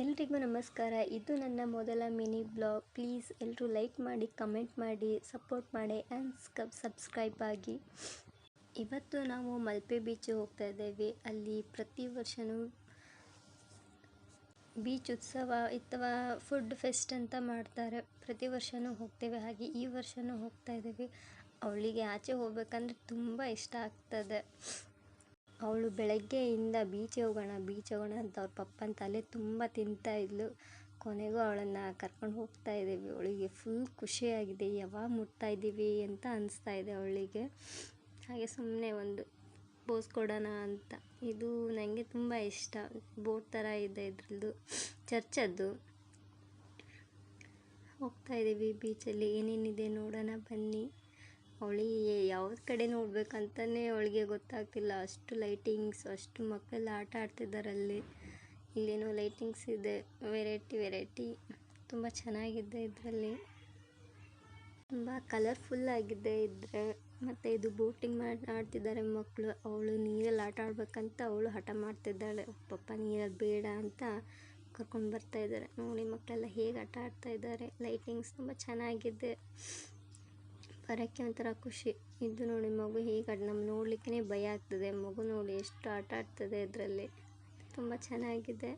ಎಲ್ರಿಗೂ ನಮಸ್ಕಾರ. ಇದು ನನ್ನ ಮೊದಲ ಮಿನಿ ಬ್ಲಾಗ್. ಪ್ಲೀಸ್ ಎಲ್ಲರೂ ಲೈಕ್ ಮಾಡಿ, ಕಮೆಂಟ್ ಮಾಡಿ, ಸಪೋರ್ಟ್ ಮಾಡಿ ಆ್ಯಂಡ್ ಸಬ್ಸ್ಕ್ರೈಬ್ ಆಗಿ. ಇವತ್ತು ನಾವು ಮಲ್ಪೆ ಬೀಚ್ ಹೋಗ್ತಾ ಇದ್ದೇವೆ. ಅಲ್ಲಿ ಪ್ರತಿ ವರ್ಷವೂ ಬೀಚ್ ಉತ್ಸವ ಅಥವಾ ಫುಡ್ ಫೆಸ್ಟ್ ಅಂತ ಮಾಡ್ತಾರೆ. ಪ್ರತಿ ವರ್ಷವೂ ಹೋಗ್ತೇವೆ. ಹಾಗೆ ಈ ವರ್ಷವೂ ಹೋಗ್ತಾ ಇದ್ದೇವೆ. ಅವಳಿಗೆ ಆಚೆ ಹೋಗ್ಬೇಕಂದ್ರೆ ತುಂಬ ಇಷ್ಟ ಆಗ್ತದೆ. ಅವಳು ಬೆಳಗ್ಗೆಯಿಂದ ಬೀಚ್ ಹೋಗೋಣ ಅಂತ ಅವ್ರ ಪಪ್ಪನ ತಲೆ ತುಂಬ ತಿಂತಾ ಇದ್ಲು. ಕೊನೆಗೂ ಅವಳನ್ನು ಕರ್ಕೊಂಡು ಹೋಗ್ತಾ ಇದ್ದೀವಿ. ಅವಳಿಗೆ ಫುಲ್ ಖುಷಿಯಾಗಿದೆ. ಯಾವಾಗ ಮುಟ್ತಾ ಇದ್ದೀವಿ ಅಂತ ಅನಿಸ್ತಾ ಇದೆ ಅವಳಿಗೆ. ಹಾಗೆ ಸುಮ್ಮನೆ ಒಂದು ಪೋಸ್ ಕೊಡೋಣ ಅಂತ. ಇದು ನನಗೆ ತುಂಬ ಇಷ್ಟ. ಬೋಟ್ ಥರ ಇದೆ ಇದ್ರದ್ದು, ಚರ್ಚದ್ದು. ಹೋಗ್ತಾ ಇದ್ದೀವಿ ಬೀಚಲ್ಲಿ. ಏನೇನಿದೆ ನೋಡೋಣ ಬನ್ನಿ. ಅವಳಿಗೆ ಯಾವ ಕಡೆ ನೋಡ್ಬೇಕಂತಲೇ ಅವಳಿಗೆ ಗೊತ್ತಾಗ್ತಿಲ್ಲ. ಅಷ್ಟು ಲೈಟಿಂಗ್ಸ್, ಅಷ್ಟು ಮಕ್ಕಳೆಲ್ಲ ಆಟ ಆಡ್ತಿದ್ದಾರೆ ಅಲ್ಲಿ. ಇಲ್ಲೇನೋ ಲೈಟಿಂಗ್ಸ್ ಇದೆ, ವೆರೈಟಿ ತುಂಬ ಚೆನ್ನಾಗಿದೆ. ಇದರಲ್ಲಿ ತುಂಬ ಕಲರ್ಫುಲ್ ಆಗಿದೆ ಇದ್ರೆ. ಮತ್ತು ಇದು ಬೋಟಿಂಗ್ ಆಡ್ತಿದ್ದಾರೆ ಮಕ್ಕಳು. ಅವಳು ನೀರಲ್ಲಿ ಆಟ ಆಡ್ಬೇಕಂತ ಅವಳು ಹಠ ಮಾಡ್ತಿದ್ದಾಳೆ. ಪಪ್ಪ ನೀರಲ್ಲಿ ಬೇಡ ಅಂತ ಕರ್ಕೊಂಡು ಬರ್ತಾ ಇದ್ದಾರೆ. ನೋಡಿ ಮಕ್ಕಳೆಲ್ಲ ಹೇಗೆ ಆಟ ಆಡ್ತಾ ಇದ್ದಾರೆ. ಲೈಟಿಂಗ್ಸ್ ತುಂಬ ಚೆನ್ನಾಗಿದೆ. ಬರೋಕ್ಕೆ ಒಂಥರ ಖುಷಿ. ಇದು ನೋಡಿ ಮಗು ಹೇಗೆ ನಮ್ಗೆ ನೋಡಲಿಕ್ಕೆ ಭಯ ಆಗ್ತದೆ. ಮಗು ನೋಡಿ ಎಷ್ಟು ಆಟ ಆಡ್ತದೆ ಇದರಲ್ಲಿ. ತುಂಬ ಚೆನ್ನಾಗಿದೆ.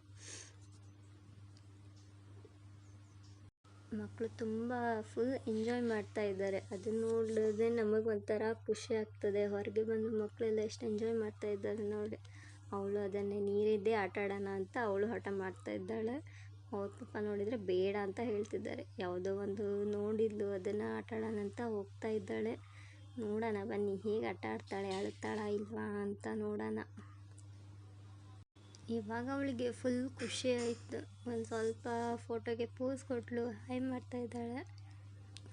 ಮಕ್ಕಳು ತುಂಬ ಫುಲ್ ಎಂಜಾಯ್ ಮಾಡ್ತಾ ಇದ್ದಾರೆ. ಅದನ್ನು ನೋಡಿದ್ರೆ ನಮಗೊಂಥರ ಖುಷಿ ಆಗ್ತದೆ. ಹೊರಗೆ ಬಂದು ಮಕ್ಕಳೆಲ್ಲ ಎಷ್ಟು ಎಂಜಾಯ್ ಮಾಡ್ತಾ ಇದ್ದಾರೆ ನೋಡಿ. ಅವಳು ಅದನ್ನೇ ನೀರಿದ್ದೇ ಆಟ ಆಡೋಣ ಅಂತ ಅವಳು ಹಠ ಮಾಡ್ತಾ ಇದ್ದಾಳೆ. ಅವ್ರ ಪಪ್ಪ ನೋಡಿದರೆ ಬೇಡ ಅಂತ ಹೇಳ್ತಿದ್ದಾರೆ. ಯಾವುದೋ ಒಂದು ನೋಡಿದ್ಲು, ಅದನ್ನು ಆಟ ಆಡೋಣ ಅಂತ ಹೋಗ್ತಾ ಇದ್ದಾಳೆ. ನೋಡೋಣ ಬನ್ನಿ ಹೇಗೆ ಆಟ ಆಡ್ತಾಳೆ, ಅಳುತ್ತಾಳಾ ಇಲ್ವಾ ಅಂತ ನೋಡೋಣ. ಇವಾಗ ಅವಳಿಗೆ ಫುಲ್ ಖುಷಿ ಆಯಿತು. ಒಂದು ಸ್ವಲ್ಪ ಫೋಟೋಗೆ ಪೋಸ್ ಕೊಟ್ಟಳು, ಹಾಯ್ ಮಾಡ್ತಾ ಇದ್ದಾಳೆ.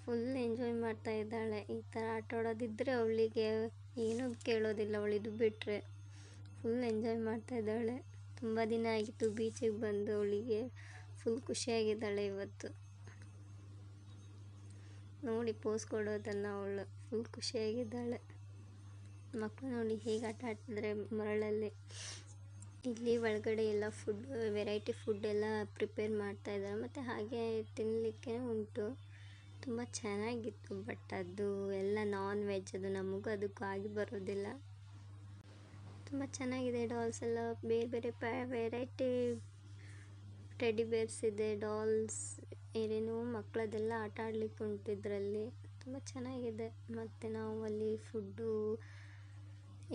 ಫುಲ್ ಎಂಜಾಯ್ ಮಾಡ್ತಾ ಇದ್ದಾಳೆ. ಈ ಥರ ಆಟ ಆಡೋದಿದ್ದರೆ ಅವಳಿಗೆ ಏನೂ ಕೇಳೋದಿಲ್ಲ. ಅವಳಿದು ಬಿಟ್ಟರೆ ಫುಲ್ ಎಂಜಾಯ್ ಮಾಡ್ತಾ ಇದ್ದಾಳೆ. ತುಂಬ ದಿನ ಆಗಿತ್ತು ಬೀಚಿಗೆ ಬಂದು. ಅವಳಿಗೆ ಫುಲ್ ಖುಷಿಯಾಗಿದ್ದಾಳೆ ಇವತ್ತು. ನೋಡಿ ಪೋಸ್ ಕೊಡೋದನ್ನು ಅವಳು ಫುಲ್ ಖುಷಿಯಾಗಿದ್ದಾಳೆ. ಮಕ್ಕಳು ನೋಡಿ ಹೇಗೆ ಆಟ ಆಡ್ತಿದ್ದಾರೆ ಮರಳಲ್ಲಿ. ಇಲ್ಲಿ ಒಳಗಡೆ ಎಲ್ಲ ಫುಡ್, ವೆರೈಟಿ ಫುಡ್ ಎಲ್ಲ ಪ್ರಿಪೇರ್ ಮಾಡ್ತಾ ಇದ್ದಾರೆ. ಮತ್ತು ಹಾಗೆ ತಿನ್ನಲಿಕ್ಕೆ ಉಂಟು. ತುಂಬ ಚೆನ್ನಾಗಿತ್ತು. ಬಟ್ ಅದು ಎಲ್ಲ ನಾನ್ ವೆಜ್. ಅದು ನಮಗೂ ಅದಕ್ಕೂ ಆಗಿ ಬರೋದಿಲ್ಲ. ತುಂಬ ಚೆನ್ನಾಗಿದೆ. ಡಾಲ್ಸ್ ಎಲ್ಲ ಬೇರೆ ವೆರೈಟಿ ಟೆಡಿ ಬೇರ್ಸ್ ಇದೆ, ಡಾಲ್ಸ್, ಏನೇನೋ ಮಕ್ಕಳದೆಲ್ಲ ಆಟ ಆಡಲಿಕ್ಕೆ ಉಂಟು ಇದರಲ್ಲಿ. ತುಂಬ ಚೆನ್ನಾಗಿದೆ. ಮತ್ತು ನಾವು ಅಲ್ಲಿ ಫುಡ್ಡು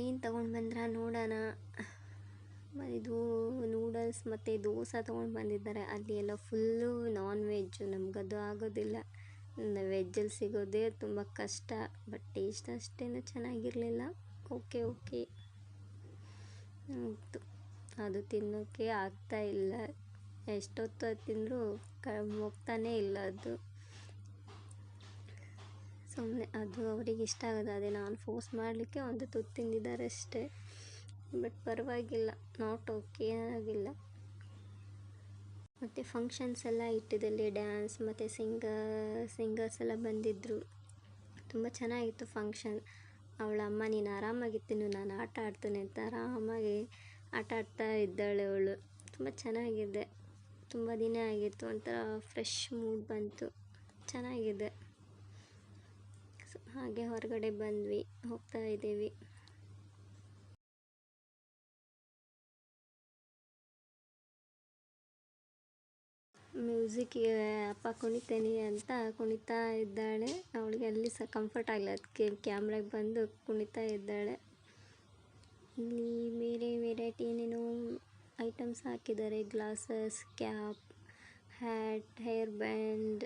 ಏನು ತೊಗೊಂಡು ಬಂದ್ರೆ ನೋಡೋಣ. ಇದು ನೂಡಲ್ಸ್ ಮತ್ತು ದೋಸೆ ತೊಗೊಂಡು ಬಂದಿದ್ದಾರೆ. ಅಲ್ಲಿ ಎಲ್ಲ ಫುಲ್ಲು ನಾನ್ ವೆಜ್ಜು. ನಮಗದು ಆಗೋದಿಲ್ಲ. ವೆಜ್ಜಲ್ಲಿ ಸಿಗೋದೇ ತುಂಬ ಕಷ್ಟ. ಬಟ್ ಟೇಸ್ಟ್ ಅಷ್ಟೇನು ಚೆನ್ನಾಗಿರಲಿಲ್ಲ. ಓಕೆ ಅದು ತಿನ್ನೋಕ್ಕೆ ಆಗ್ತಾ ಇಲ್ಲ. ಎಷ್ಟೊತ್ತು ತಿಂದರೂ ಹೋಗ್ತಾನೇ ಇಲ್ಲ ಅದು. ಸುಮ್ಮನೆ ಅದು ಅವರಿಗೆ ಇಷ್ಟ ಆಗೋದು. ಅದೇ ನಾನು ಫೋರ್ಸ್ ಮಾಡಲಿಕ್ಕೆ ಒಂದು ತುತ್ತು ತಿಂದಿದ್ದಾರೆ ಅಷ್ಟೇ. ಬಟ್ ಪರವಾಗಿಲ್ಲ, ನಾಟ್ ಓಕೆ ಆಗಿಲ್ಲ. ಮತ್ತು ಫಂಕ್ಷನ್ಸ್ ಎಲ್ಲ ಇಟ್ಟಿದ್ದಲ್ಲಿ ಡ್ಯಾನ್ಸ್ ಮತ್ತು ಸಿಂಗರ್ಸ್ ಎಲ್ಲ ಬಂದಿದ್ದರು. ತುಂಬ ಚೆನ್ನಾಗಿತ್ತು ಫಂಕ್ಷನ್. ಅವಳ ಅಮ್ಮ ನೀನು ಆರಾಮಾಗಿ ತಿನ್ನು, ನಾನು ಆಟ ಆಡ್ತೇನೆ ಅಂತ ಆರಾಮಾಗಿ ಆಟ ಆಡ್ತಾ ಇದ್ದಾಳೆ ಅವಳು. ತುಂಬ ಚೆನ್ನಾಗಿದೆ. ತುಂಬ ದಿನ ಆಗಿತ್ತು. ಒಂಥರ ಫ್ರೆಶ್ ಮೂಡ್ ಬಂತು. ಚೆನ್ನಾಗಿದೆ. ಹಾಗೆ ಹೊರಗಡೆ ಬಂದ್ವಿ, ಹೋಗ್ತಾ ಇದ್ದೀವಿ. ಮ್ಯೂಸಿಕ್ಗೆ ಅಪ್ಪ ಕುಣಿತೇನೆ ಅಂತ ಕುಣಿತಾ ಇದ್ದಾಳೆ. ಅವಳಿಗೆ ಅಲ್ಲಿ ಸಹ ಕಂಫರ್ಟ್ ಆಗಲ್ಲ. ಅದಕ್ಕೆ ಕ್ಯಾಮ್ರಾಗೆ ಬಂದು ಕುಣಿತಾ ಇದ್ದಾಳೆ. ಇಲ್ಲಿ ಬೇರೆ ವೆರೈಟಿ ಏನೇನೋ ಐಟಮ್ಸ್ ಹಾಕಿದ್ದಾರೆ. Glasses, cap, hat, hair band,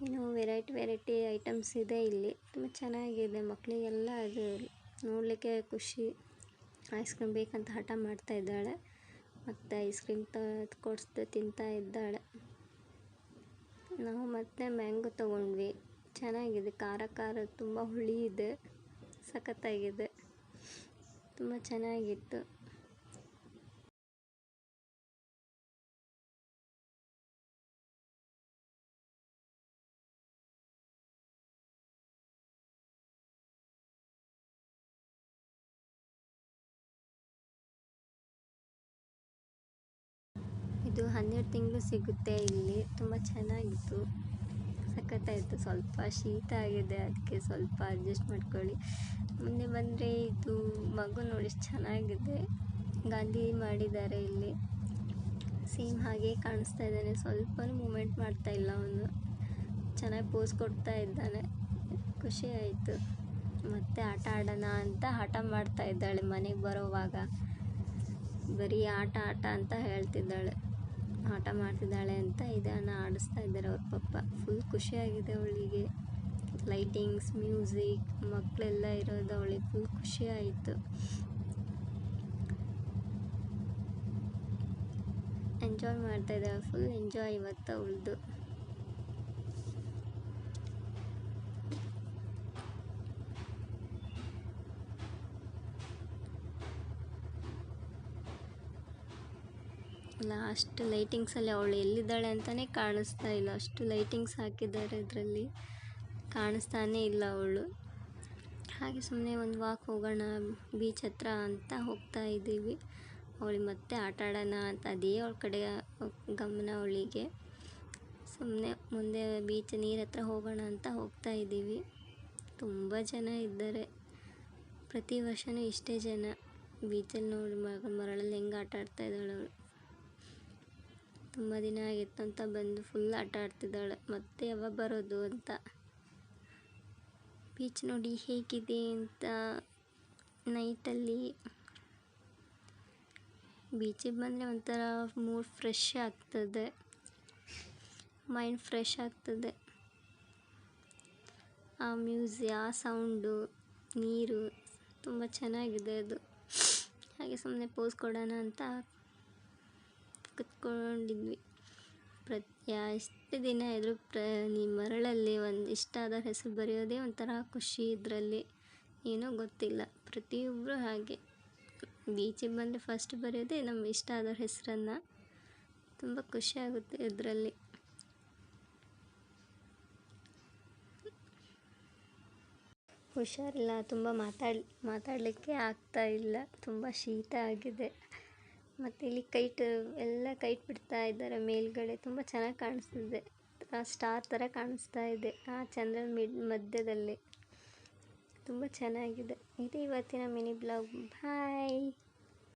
ಏನೋ ವೆರೈಟಿ ಐಟಮ್ಸ್ ಇದೆ ಇಲ್ಲಿ. ತುಂಬ ಚೆನ್ನಾಗಿದೆ. ಮಕ್ಕಳಿಗೆಲ್ಲ ಅದು ನೋಡಲಿಕ್ಕೆ ಖುಷಿ. ಐಸ್ ಕ್ರೀಮ್ ಬೇಕಂತ ಹಠ ಮಾಡ್ತಾ ಇದ್ದಾಳೆ. ಮತ್ತು ಐಸ್ ಕ್ರೀಮ್ ಕೊಡಿಸ್ದೆ ತಿಂತಾ ಇದ್ದಾಳೆ. ನಾವು ಮತ್ತೆ ಮ್ಯಾಂಗೋ ತೊಗೊಂಡ್ವಿ. ಚೆನ್ನಾಗಿದೆ. ಖಾರ ತುಂಬ ಹುಳಿ ಇದೆ. ಸಖತ್ತಾಗಿದೆ. ತುಂಬ ಚೆನ್ನಾಗಿತ್ತು. ಇದು 12 ತಿಂಗಳು ಸಿಗುತ್ತೆ ಇಲ್ಲಿ. ತುಂಬ ಚೆನ್ನಾಗಿತ್ತು, ಸಖತ್ತಾಯಿತು. ಸ್ವಲ್ಪ ಶೀತ ಆಗಿದೆ, ಅದಕ್ಕೆ ಸ್ವಲ್ಪ ಅಡ್ಜಸ್ಟ್ ಮಾಡ್ಕೊಳ್ಳಿ. ಮುಂದೆ ಬಂದರೆ ಇದು ಮಗು ನೋಡಿ ಎಷ್ಟು ಚೆನ್ನಾಗಿದೆ, ಗಾಂಧಿ ಮಾಡಿದ್ದಾರೆ ಇಲ್ಲಿ. ಸೇಮ್ ಹಾಗೆ ಕಾಣಿಸ್ತಾ ಇದ್ದಾನೆ, ಸ್ವಲ್ಪ ಮೂಮೆಂಟ್ ಮಾಡ್ತಾ ಇಲ್ಲ ಅವನು. ಚೆನ್ನಾಗಿ ಪೋಸ್ ಕೊಡ್ತಾ ಇದ್ದಾನೆ, ಖುಷಿ ಆಯಿತು. ಮತ್ತೆ ಆಟ ಆಡೋಣ ಅಂತ ಹಠ ಮಾಡ್ತಾ ಇದ್ದಾಳೆ. ಮನೆಗೆ ಬರೋವಾಗ ಬರೀ ಆಟ ಆಟ ಅಂತ ಹೇಳ್ತಿದ್ದಾಳೆ, ಆಟ ಮಾಡ್ತಿದ್ದಾಳೆ ಅಂತ ಇದನ್ನು ಆಡಿಸ್ತಾ ಇದ್ದಾರೆ ಅವ್ರ ಪಪ್ಪ. ಫುಲ್ ಖುಷಿಯಾಗಿದೆ ಅವಳಿಗೆ. ಲೈಟಿಂಗ್ಸ್, ಮ್ಯೂಸಿಕ್, ಮಕ್ಕಳೆಲ್ಲ ಇರೋದು ಅವಳಿಗೆ ಫುಲ್ ಖುಷಿ ಆಯಿತು. ಎಂಜಾಯ್ ಮಾಡ್ತಾ ಇದ್ದಾಳೆ, ಫುಲ್ ಎಂಜಾಯ್ ಇವತ್ತು ಅವಳದು. ಲಾಸ್ಟ್ ಲೈಟಿಂಗ್ಸಲ್ಲಿ ಅವಳು ಎಲ್ಲಿದ್ದಾಳೆ ಅಂತಲೇ ಕಾಣಿಸ್ತಾ ಇಲ್ಲ, ಅಷ್ಟು ಲೈಟಿಂಗ್ಸ್ ಹಾಕಿದ್ದಾರೆ ಇದರಲ್ಲಿ, ಕಾಣಿಸ್ತಾನೇ ಇಲ್ಲ ಅವಳು. ಹಾಗೆ ಸುಮ್ಮನೆ ಒಂದು ವಾಕ್ ಹೋಗೋಣ ಬೀಚ್ ಹತ್ರ ಅಂತ ಹೋಗ್ತಾ ಇದ್ದೀವಿ. ಅವಳಿಗೆ ಮತ್ತೆ ಆಟ ಆಡೋಣ ಅಂತ ಅದೇ ಅವಳ ಕಡೆ ಗಮನ ಅವಳಿಗೆ. ಸುಮ್ಮನೆ ಮುಂದೆ ಬೀಚ್ ನೀರು ಹತ್ರ ಹೋಗೋಣ ಅಂತ ಹೋಗ್ತಾ ಇದ್ದೀವಿ. ತುಂಬ ಜನ ಇದ್ದಾರೆ, ಪ್ರತಿ ವರ್ಷವೂ ಇಷ್ಟೇ ಜನ. ಬೀಚಲ್ಲಿ ನೋಡಿ ಮರಳಲ್ಲಿ ಹೆಂಗೆ ಆಟ ಆಡ್ತಾ ಇದ್ದಾಳೆ ಅವಳು. ತುಂಬ ದಿನ ಆಗಿತ್ತು ಅಂತ ಬಂದು ಫುಲ್ ಆಟ ಆಡ್ತಿದ್ದಾಳೆ. ಮತ್ತೆ ಯಾವಾಗ ಬರೋದು ಅಂತ. ಬೀಚ್ ನೋಡಿ ಹೇಗಿದೆ ಅಂತ. ನೈಟಲ್ಲಿ ಬೀಚಿಗೆ ಬಂದರೆ ಒಂಥರ ಮೂಡ್ ಫ್ರೆಶ್ ಆಗ್ತದೆ, ಮೈಂಡ್ ಫ್ರೆಶ್ ಆಗ್ತದೆ. ಆ ಆ ಸೌಂಡು, ನೀರು ತುಂಬ ಚೆನ್ನಾಗಿದೆ ಅದು. ಹಾಗೆ ಸುಮ್ಮನೆ ಪೋಸ್ ಕೊಡೋಣ ಅಂತ ಕುತ್ಕೊಂಡಿದ್ವಿ. ಎಷ್ಟು ದಿನ ಇದ್ರೂ ಮರಳಲ್ಲಿ ಒಂದು ಇಷ್ಟ ಆದ ಹೆಸರು ಬರೆಯೋದೇ ಒಂಥರ ಖುಷಿ. ಇದರಲ್ಲಿ ಏನೋ ಗೊತ್ತಿಲ್ಲ, ಪ್ರತಿಯೊಬ್ಬರು ಹಾಗೆ ಬೀಚಿಗೆ ಬಂದರೆ ಫಸ್ಟ್ ಬರೆಯೋದೇ ನಮ್ಮ ಇಷ್ಟ ಆದ ಹೆಸರನ್ನು. ತುಂಬ ಖುಷಿ ಆಗುತ್ತೆ ಇದರಲ್ಲಿ. ಹುಷಾರಿಲ್ಲ, ತುಂಬ ಮಾತಾಡಲಿಕ್ಕೆ ಆಗ್ತಾ ಇಲ್ಲ, ತುಂಬ ಶೀತ ಆಗಿದೆ. ಮತ್ತು ಇಲ್ಲಿ ಎಲ್ಲ ಕೈಟ್ ಬಿಡ್ತಾ ಇದ್ದಾರೆ ಮೇಲ್ಗಡೆ, ತುಂಬ ಚೆನ್ನಾಗಿ ಕಾಣಿಸ್ತಿದೆ. ಸ್ಟಾರ್ ಥರ ಕಾಣಿಸ್ತಾ ಇದೆ ಆ ಚಂದ್ರನ ಮಧ್ಯದಲ್ಲಿ. ತುಂಬ ಚೆನ್ನಾಗಿದೆ. ಇದು ಇವತ್ತಿನ ಮಿನಿ ಬ್ಲಾಗ್. ಬಾಯ್.